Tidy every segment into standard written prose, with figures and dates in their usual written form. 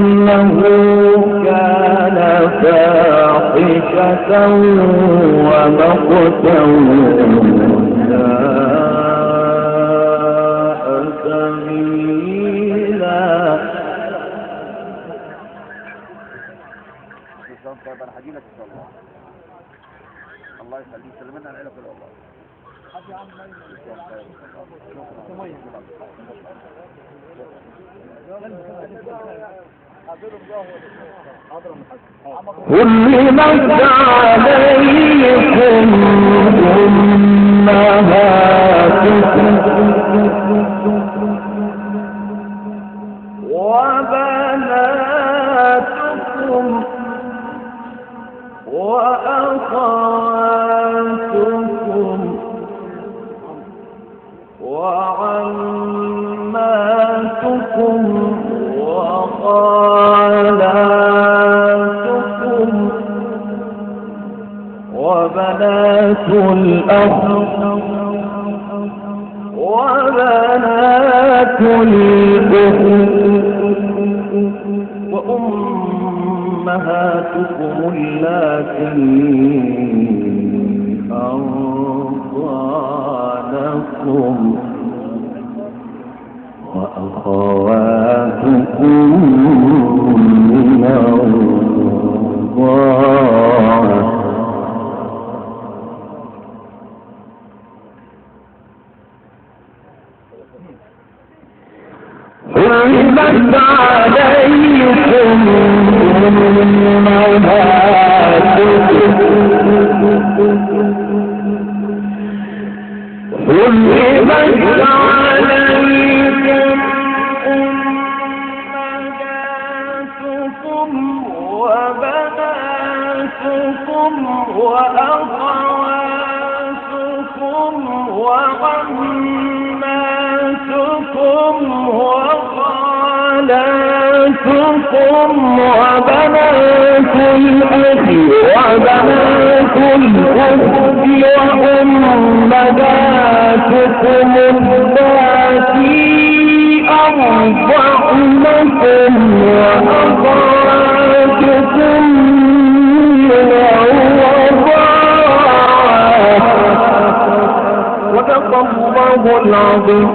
إنه كان فاحشة ومقتا وساء سبيلا. طيب انا هجيلك ان شاء الله. الله يخليك، سلمنا على العيله كلها والله. حرمت عليكم أمهاتكم وبناتكم وأخواتكم وعماتكم وخالاتكم وبنات الأخ وبنات الأخت وأمهاتكم اللاتي أرضعنكم وأخواتكم من الرضاعة حرمت عليكم أمهاتكم حرمت عليكم أمهاتكم وبناتكم وأخواتكم وعماتكم وخالاتكم وبنات الأخ وبنات الأخت وأمهاتكم اللاتي أرضعنكم وأخواتكم من الرضاعة. صدق الله العظيم.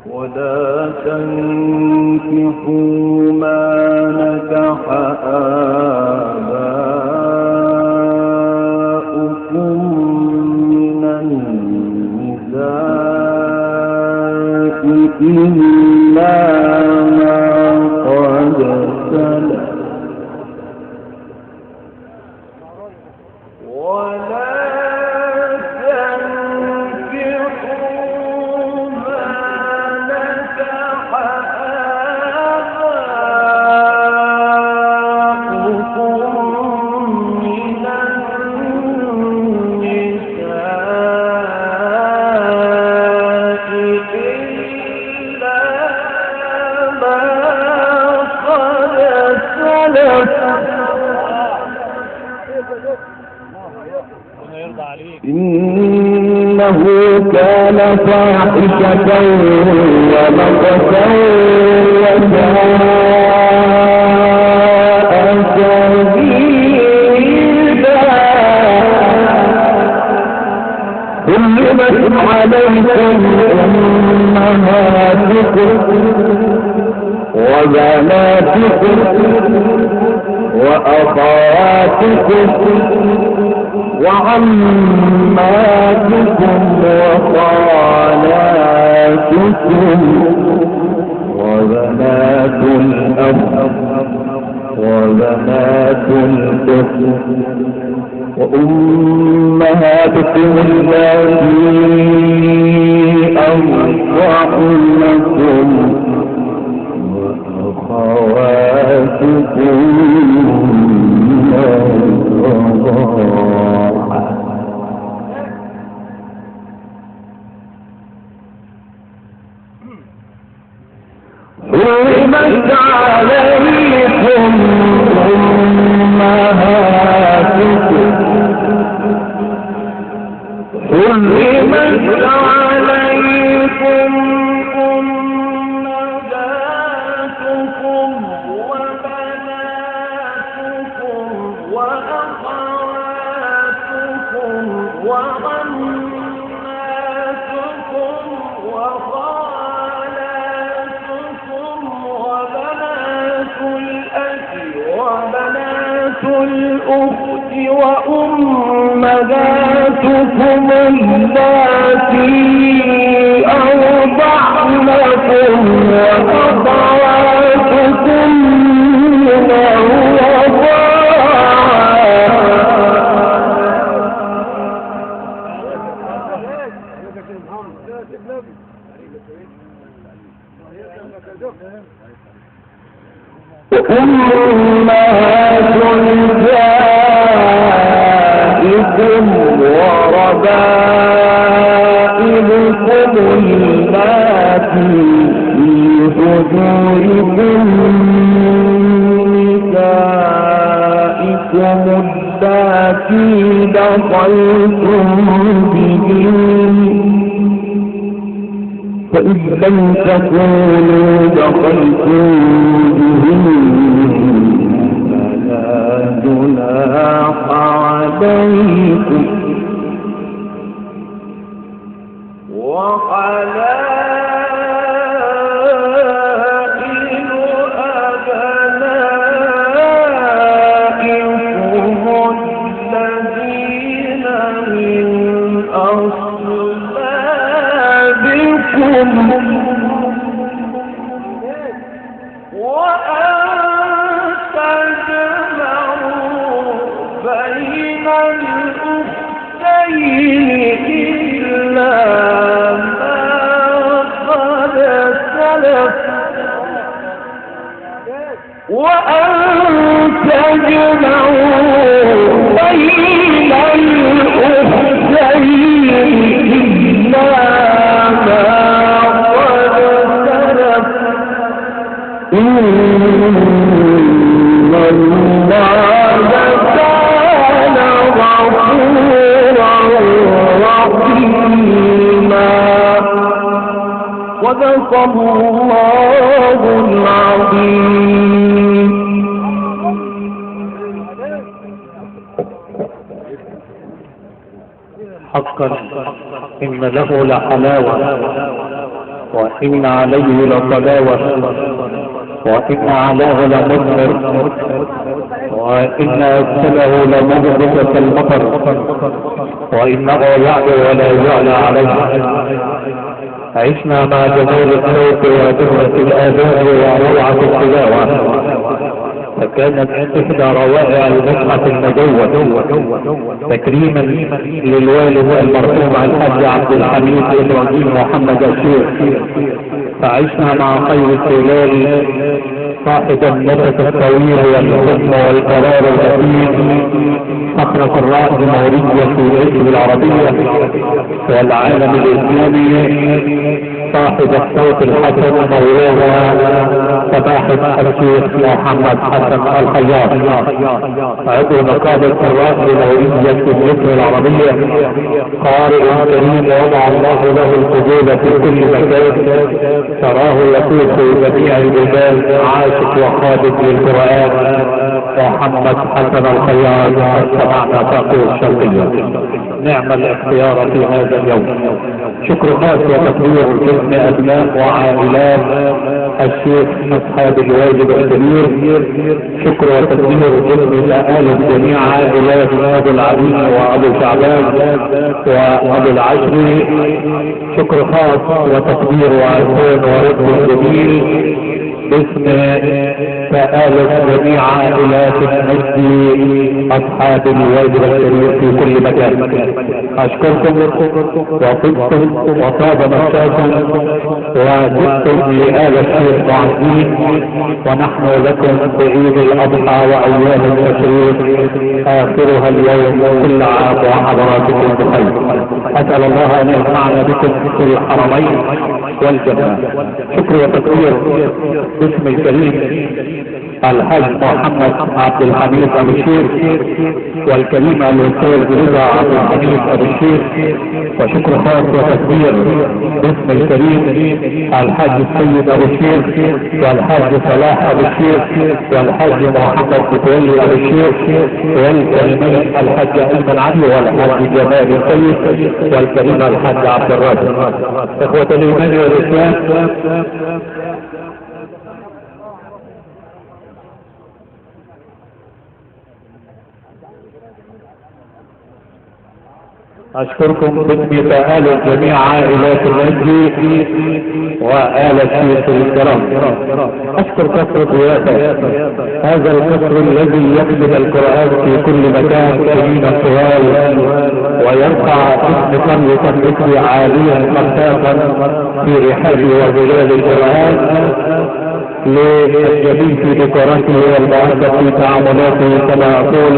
ولا تنكحوا ما نكح آباؤكم من النساء إلا ما قد سلف ولا إنه كان فاحشة ومقتا وساء سبيلا حرمت عليكم أمهاتكم وبناتكم وأخواتكم وعماتكم وخالاتكم وبنات الأخ وبنات الأخت وأمهاتكم اللاتي أرضعنكم وأخواتكم من الرضاعة حرمت عليكم أمهاتكم حرمت عليكم أمهاتكم وبناتكم وأخواتكم وعماتكم وخالاتكم وبنات الأخ وبنات الأخت وأمهاتكم اللاتي أرضعنكم وأخواتكم من الرضاعة أمهات نسائكم وربائبكم اللاتي في حجوركم نسائكم اللاتي دخلتم بهن فإن لم تكونوا دخلتم بهن فلا جناح عليكم وحلائل أبنائكم الذين من أصلابكم وأن تجمعوا بين الأختين إلا ما قد سلف وأن تجمعوا بين الأختين إلا ما قد سلف إن الله كان غفورا رحيما الله العظيم. حقا إن له لحلاوة، وإن عليه لطلاوة، وإن علاه لمثمر، وإن أكله لمغرق كالمطر، وإنه يعلو ولا يعلى عليه. عشنا مع جمال الصوت ودهرة الآذان وروعة التلاوة، فكانت إحدى روائع المتعة النجوة تكريما للوالد المرحوم الحاج عبد الحميد إبراهيم محمد الشيخ. فعشنا مع خير الخلال صاحب النفس الطويل والحكم والقرار الأثير، صخرة الرأس المورية في الاسم العربية والعالم الإسلامي، صاحب الصوت الحسن مولانا سماحة الشيخ محمد حسن الخياط، عضو نقابة الرأس المورية في الاسم العربية، قارئ كريم وضع الله له القبول في كل مكان، تراه يطوف في جميع البلدان، عاشق وخادم للقرآن، محمد حسن الخياط. سمعنا فاقه الشرقية. نعم الاختيار في هذا اليوم. شكر الناس وتقدير جسم أبناء وعائلات الشيخ أصحاب الواجب الكبير. شكر وتقدير جسم آل جميع عائلات أبو العليم وأبو شعبان وأبو العشري. شكر خاص وتقدير وعزون ورد جميل باسم تآلف جميع عائلات المجد أصحاب الواجب الكبير في كل مكان. أشكركم وطبتم وطاب مساكم وجدتم لآل الشيخ معزين، ونحن لكم بعيد الأضحى وأيام التشريق آخرها اليوم. كل عام وحضراتكم بخير. أسأل الله أن يجمعنا بكم في الحرمين والجنة. شكر وتقدير باسم الكريم الحاج محمد عبد الحميد أبو الشيخ والكريم الأستاذ رضا عبد الحميد أبو الشيخ. وشكر خاص وتقدير باسم الكريم الحاج السيد أبو الشيخ والحاج صلاح أبو الشيخ والحاج محمد متولي أبو الشيخ والكريمين الحاج أيمن علي والحاج جمال السيد والكريم الحاج عبد الرازق. إخوة الإيمان والإسلام، أشكركم باسم تآلف جميع عائلات المجد وآل الشيخ الكرام. أشكر كثرة ضيافة هذا القصر الذي يكتب القرآن في كل مكان سنين طوال، ويرفع اسم قرية المثل عاليا مرتاحا في رحاب وظلال القرآن للجديد في ديكوراته والمعدة في تعاملاته، كما أقول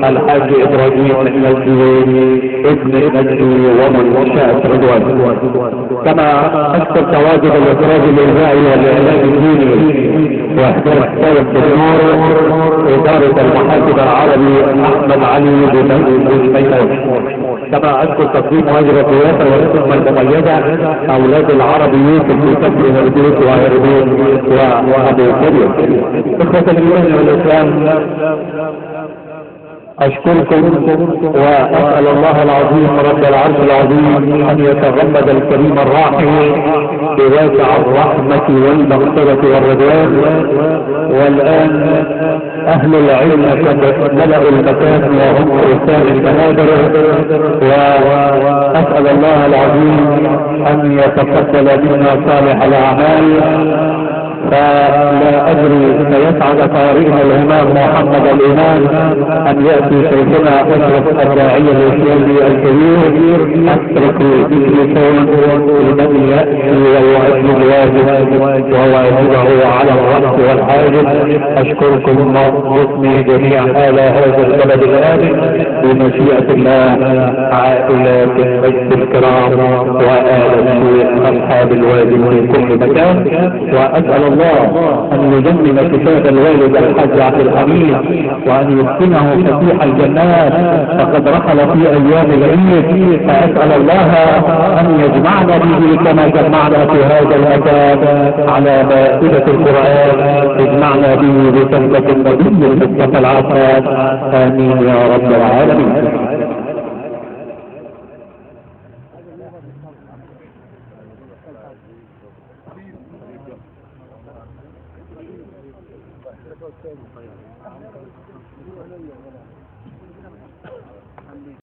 الحاج إبراهيم النجدي ابن النجدي ومن شاء رضوان. كما أشكر تواجد الإخراج الإذاعي والإعلام الديني وإحضار حساب الدكتور إدارة المحاسب العربي أحمد علي بن. كما أشكر تقديم واجب الضيافة والخدمة المميزة أولاد العربي يوسف في كفر هردوس وهردوس وأبو كبير. إخوة الإيمان والإسلام، أشكركم وأسأل الله العظيم رب العرش العظيم أن يتغمد الكريم الراحم بواسع الرحمة والمغفرة والرضوان. والآن أهل العلم قد ملأوا المكان وهم رسال المنابر، وأسأل الله العظيم أن يتقبل منا صالح الأعمال. فلا أدري سيسعد قارئنا الإمام محمد الإمام أن يأتي شيخنا أشرف الداعية الإسلامي الكبير أترك باللسان لمن يأتي ويؤدي الواجب وواجبه على الرأس والحاجب. أشكركم باسم جميع آل هذا البلد الآمن بمشيئة الله، عائلات المجد الكرام وآل الشيخ أصحاب الواجب في كل مكان. وأسأل الله ان يجمل كتاب الوالد الحاج عبد الحميد وان يسكنه فسيح الجنات فقد رحل في ايام العيد، فاسال الله ان يجمعنا به كما جمعنا في هذا المكان على مائدة القرآن، يجمعنا به بصحبة النبي المصطفى العباس. امين يا رب العالمين.